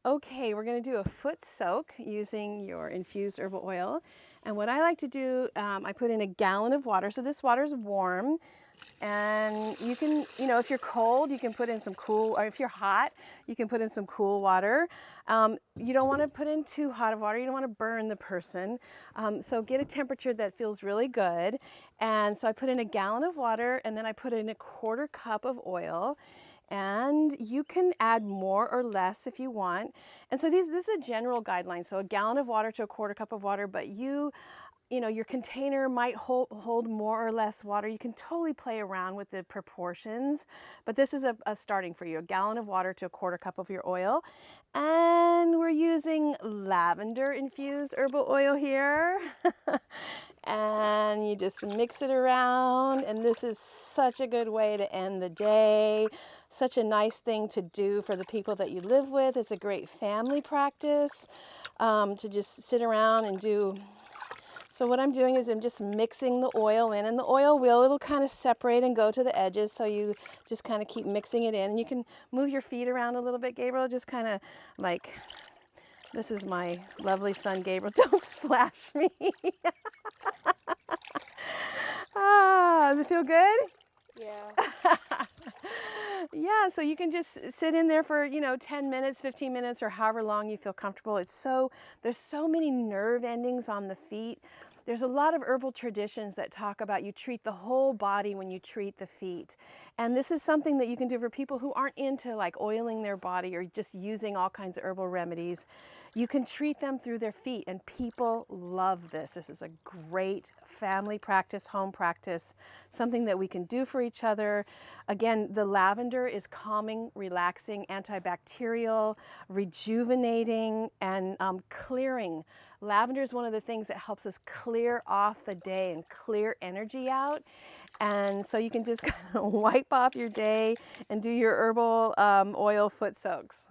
Okay, we're going to do a foot soak using your infused herbal oil. And what I like to do, I put in a gallon of water. So this water is warm. And you can, if you're cold, you can put in some cool, or if you're hot, you can put in some cool water. You don't want to put in too hot of water. You don't want to burn the person. So get a temperature that feels really good. And so I put in a gallon of water, and then I put in a quarter cup of oil. And you can add more or less if you want. And so this is a general guideline. So a gallon of water to a quarter cup of water, but your container might hold more or less water. You can totally play around with the proportions, but this is a starting for you. A gallon of water to a quarter cup of your oil. And we're using lavender infused herbal oil here. And you just mix it around, and this is such a good way to end the day. Such a nice thing to do for the people that you live with. It's a great family practice to just sit around and do. So what I'm doing is I'm just mixing the oil in, and the oil it'll kind of separate and go to the edges, so you just kind of keep mixing it in. And you can move your feet around a little bit, Gabriel, just kind of like, this is my lovely son, Gabriel. Don't splash me. Does it feel good? Yeah. Yeah, so you can just sit in there for, 10 minutes, 15 minutes, or however long you feel comfortable. There's so many nerve endings on the feet. There's a lot of herbal traditions that talk about you treat the whole body when you treat the feet. And this is something that you can do for people who aren't into like oiling their body or just using all kinds of herbal remedies. You can treat them through their feet, and people love this. This is a great family practice, home practice, something that we can do for each other. Again, the lavender is calming, relaxing, antibacterial, rejuvenating, and clearing. Lavender is one of the things that helps us clear off the day and clear energy out. And so you can just kind of wipe off your day and do your herbal oil foot soaks.